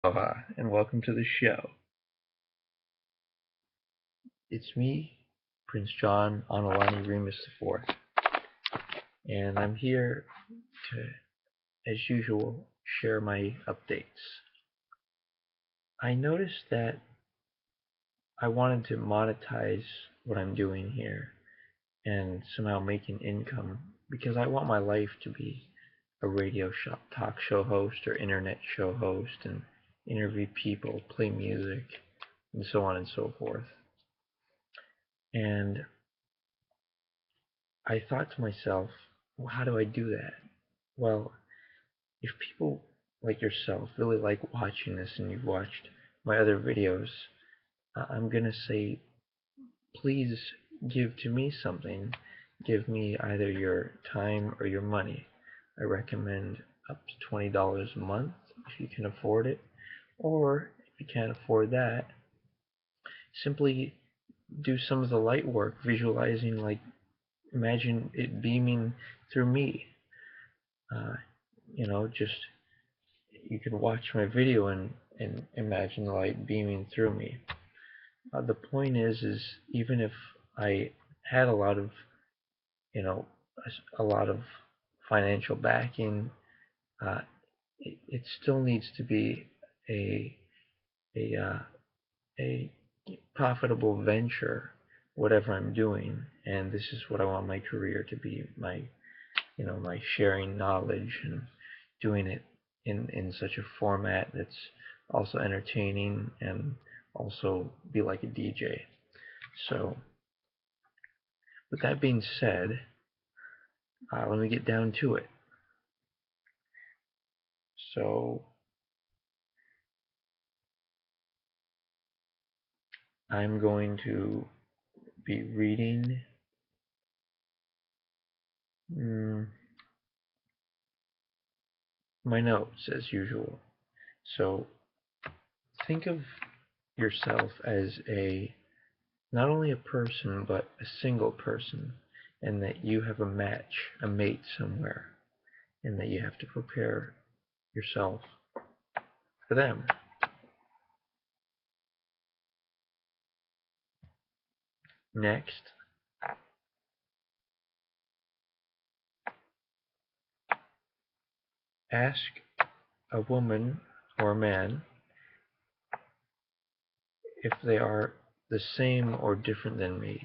Aloha, and welcome to the show. It's me, Prince John Anolani Remus IV, and I'm here to, as usual, share my updates. I noticed that I wanted to monetize what I'm doing here and somehow make an income because I want my life to be a talk show host or internet show host and interview people, play music, and so on and so forth. And I thought to myself, well, how do I do that? Well, if people like yourself really like watching this and you've watched my other videos, I'm going to say, please give to me something. Give me either your time or your money. I recommend up to $20 a month if you can afford it. Or if you can't afford that, simply do some of the light work, visualizing, like imagine it beaming through me. Uh, just you can watch my video and imagine the light beaming through me. The point is even if I had a lot of, you know, a lot of financial backing, uh, it still needs to be a a uh, a profitable venture, whatever I'm doing, and this is what I want my career to be, my sharing knowledge and doing it in such a format that's also entertaining and also be like a DJ. So, with that being said, let me get down to it. So, I'm going to be reading mm, my notes as usual. So, think of yourself as a not only a person but a single person, and that you have a match, a mate somewhere, and that you have to prepare yourself for them. Next, ask a woman or a man if they are the same or different than me.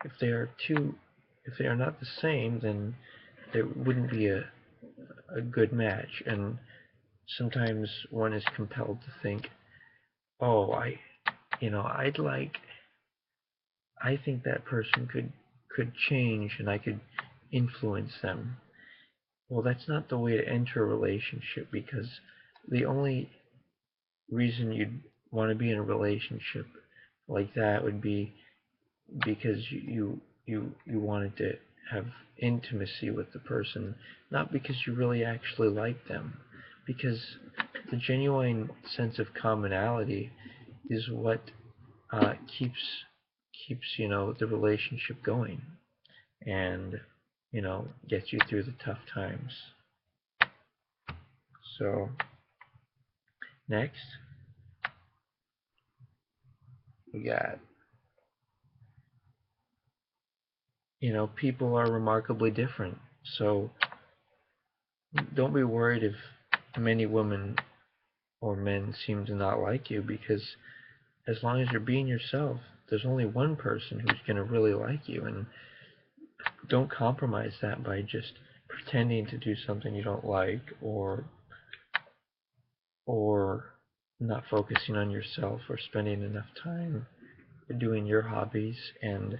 If they are two, if they are not the same, then there wouldn't be a good match. And sometimes one is compelled to think, oh, I'd like, I think that person could change and I could influence them. Well, that's not the way to enter a relationship, because the only reason you'd want to be in a relationship like that would be because you wanted to have intimacy with the person, not because you really actually like them. Because the genuine sense of commonality is what keeps the relationship going, and gets you through the tough times. So next we got, people are remarkably different. So don't be worried if many women or men seem to not like you, because as long as you're being yourself, there's only one person who's going to really like you. And don't compromise that by just pretending to do something you don't like, or not focusing on yourself, or spending enough time doing your hobbies and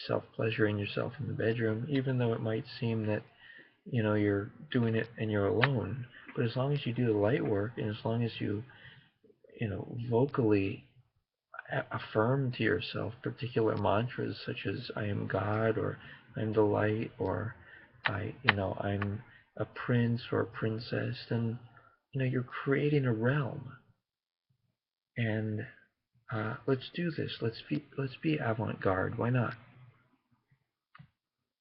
self-pleasuring yourself in the bedroom, even though it might seem that you're doing it and you're alone. But as long as you do the light work, and as long as you vocally affirm to yourself particular mantras such as "I am God," or "I'm the light," or I'm a prince or a princess, then you're creating a realm. And let's do this. Let's be avant-garde. Why not?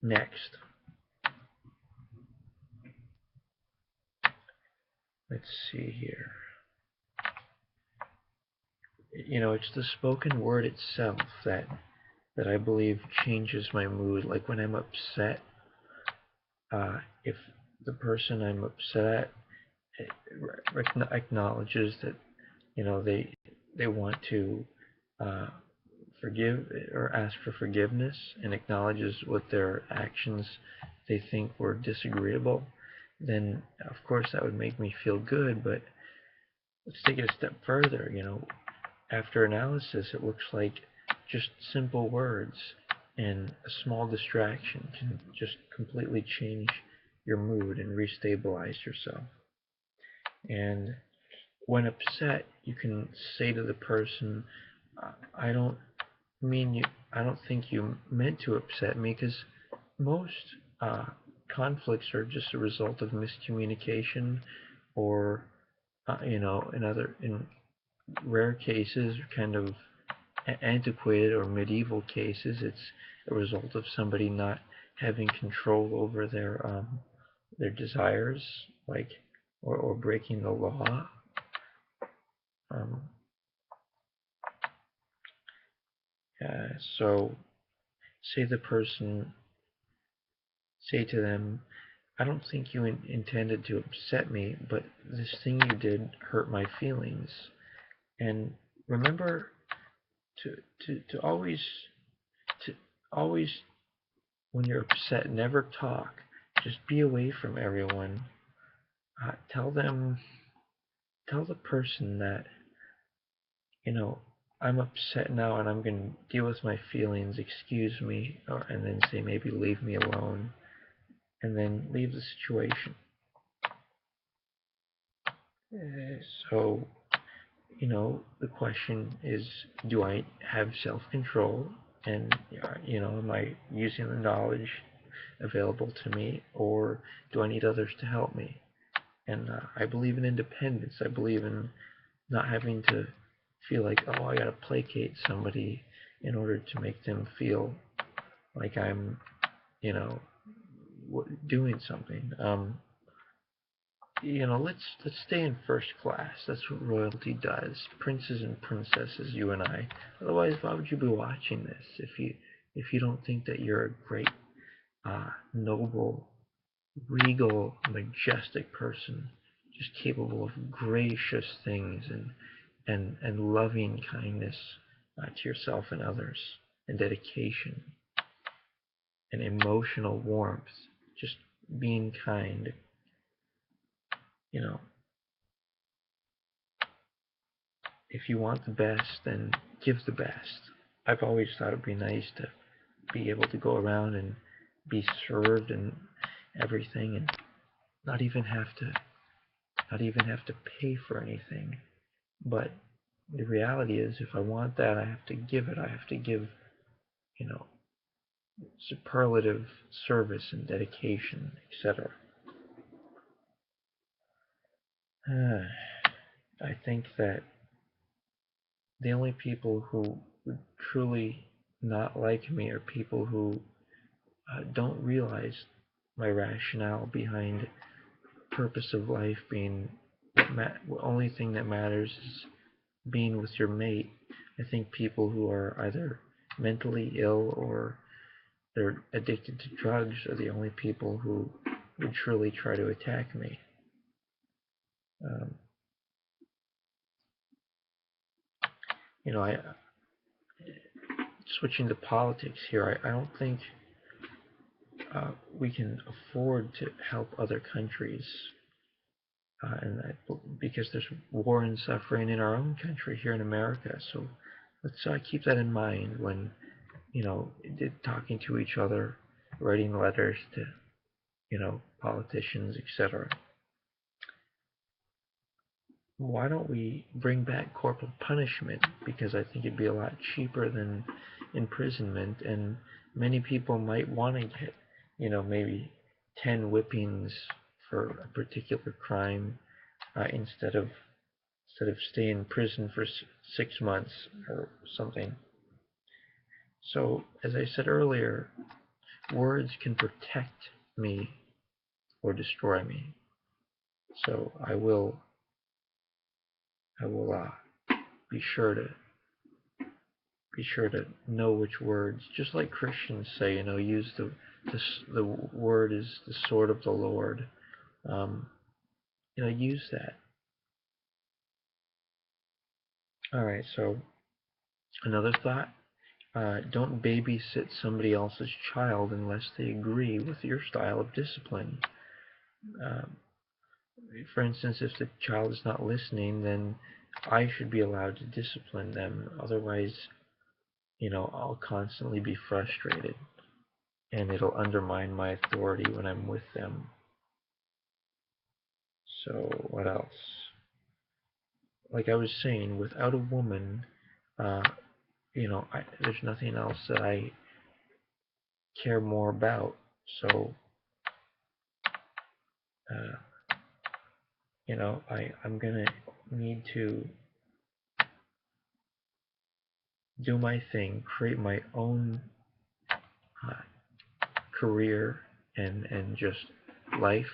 Next, let's see here. It's the spoken word itself that I believe changes my mood. Like when I'm upset, if the person I'm upset at acknowledges that they want to uh, forgive or ask for forgiveness and acknowledges what their actions they think were disagreeable, then of course that would make me feel good. But let's take it a step further. After analysis, it looks like just simple words and a small distraction can just completely change your mood and restabilize yourself. And when upset, you can say to the person, I don't mean you, I don't think you meant to upset me, because most conflicts are just a result of miscommunication, or, in rare cases, kind of antiquated or medieval cases, it's a result of somebody not having control over their desires, like, or breaking the law. Um, so say the person, say to them, I don't think you intended to upset me, but this thing you did hurt my feelings. And remember to to always to always when you're upset, never talk. Just be away from everyone. Tell tell the person that, I'm upset now and I'm going to deal with my feelings. Excuse me, and then say maybe leave me alone, and then leave the situation. So, the question is, do I have self-control? And, am I using the knowledge available to me, or do I need others to help me? And I believe in independence. I believe in not having to feel like, oh, I gotta placate somebody in order to make them feel like I'm, you know, doing something. Let's stay in first class. That's what royalty does. Princes and princesses, you and I. Otherwise, why would you be watching this if you don't think that you're a great, noble, regal, majestic person, just capable of gracious things and loving kindness to yourself and others, and dedication and emotional warmth, just being kind, you know. If you want the best, then give the best. I've always thought it'd be nice to be able to go around and be served and everything, and not even have to pay for anything. But the reality is, if I want that, I have to give it. I have to give, you know, superlative service and dedication, etc. I think that the only people who would truly not like me are people who don't realize my rationale behind the purpose of life being the only thing that matters is being with your mate. I think people who are either mentally ill or they're addicted to drugs are the only people who would truly try to attack me. Um, I switching to politics here. I don't think we can afford to help other countries, because there's war and suffering in our own country here in America. So let's keep that in mind when talking to each other, writing letters to politicians, etc. Why don't we bring back corporal punishment? Because I think it'd be a lot cheaper than imprisonment, and many people might want to get, maybe 10 whippings for a particular crime, instead of staying in prison for 6 months or something. So, as I said earlier, words can protect me or destroy me. So I will I will be sure to know which words, just like Christians say, use the word is the sword of the Lord. Use that. All right. So another thought: don't babysit somebody else's child unless they agree with your style of discipline. Um, for instance, if the child is not listening, then I should be allowed to discipline them. Otherwise, I'll constantly be frustrated, and it'll undermine my authority when I'm with them. So what else? Like I was saying, without a woman, there's nothing else that I care more about. So, I'm gonna need to do my thing, create my own career and just life,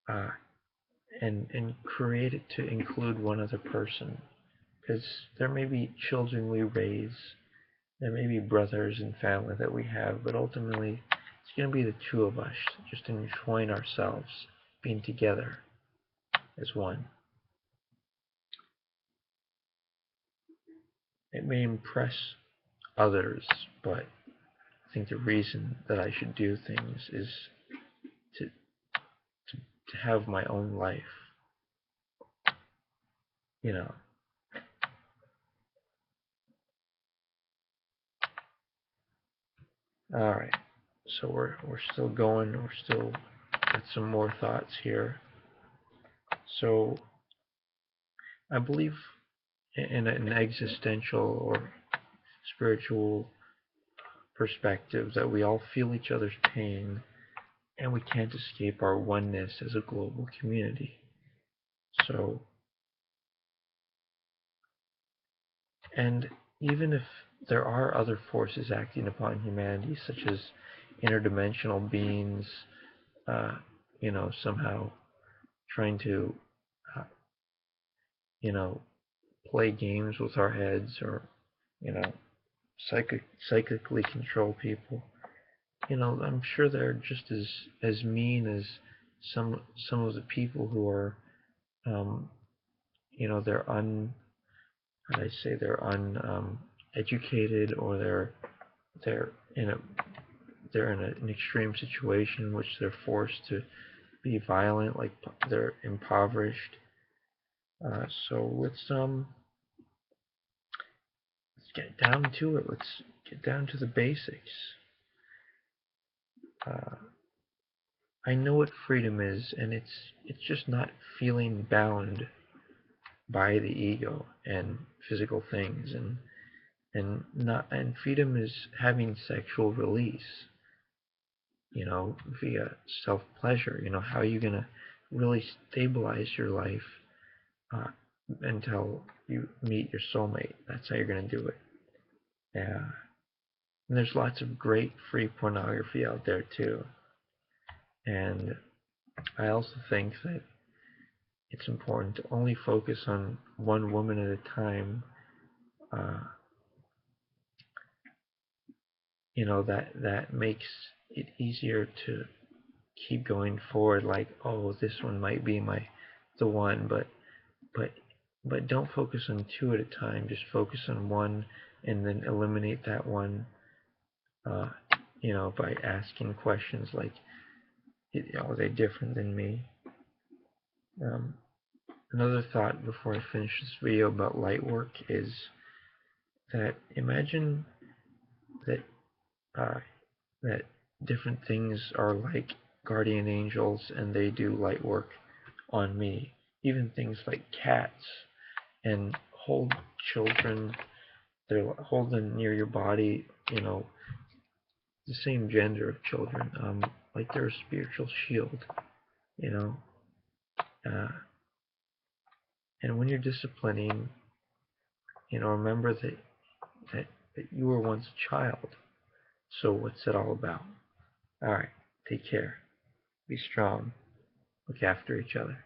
uh, and create it to include one other person. Because there may be children we raise, there may be brothers and family that we have, but ultimately it's going to be the two of us just enjoying ourselves, being together as one. It may impress others, but I think the reason that I should do things is to, to have my own life. You know. All right. So we're still going. We're still got some more thoughts here. So I believe in an existential or spiritual perspective that we all feel each other's pain and we can't escape our oneness as a global community. So, and even if there are other forces acting upon humanity, such as interdimensional beings, somehow trying to, uh, you know, play games with our heads or, you know, psychically control people. I'm sure they're just as mean as some of the people who are, um, they're how do I say, they're educated, or they're in a they're in an extreme situation in which they're forced to be violent, like they're impoverished. So let's get down to it. Let's get down to the basics. Uh, I know what freedom is, and it's just not feeling bound by the ego and physical things, and freedom is having sexual release, via self pleasure. How are you gonna really stabilize your life uh, until you meet your soulmate? That's how you're gonna do it. Yeah. And there's lots of great free pornography out there too. And I also think that it's important to only focus on one woman at a time. Uh, that makes it easier to keep going forward. Like, oh, this one might be the one, but but don't focus on two at a time. Just focus on one, and then eliminate that one. Uh, by asking questions like, are they different than me? Um, Another thought before I finish this video about light work is that imagine that uh, that different things are like guardian angels and they do light work on me. Even things like cats, and hold children. They're hold them near your body. The same gender of children. Like they're a spiritual shield. You know. Uh, and when you're disciplining, remember that you were once a child. So what's it all about? All right. Take care. Be strong. Look after each other.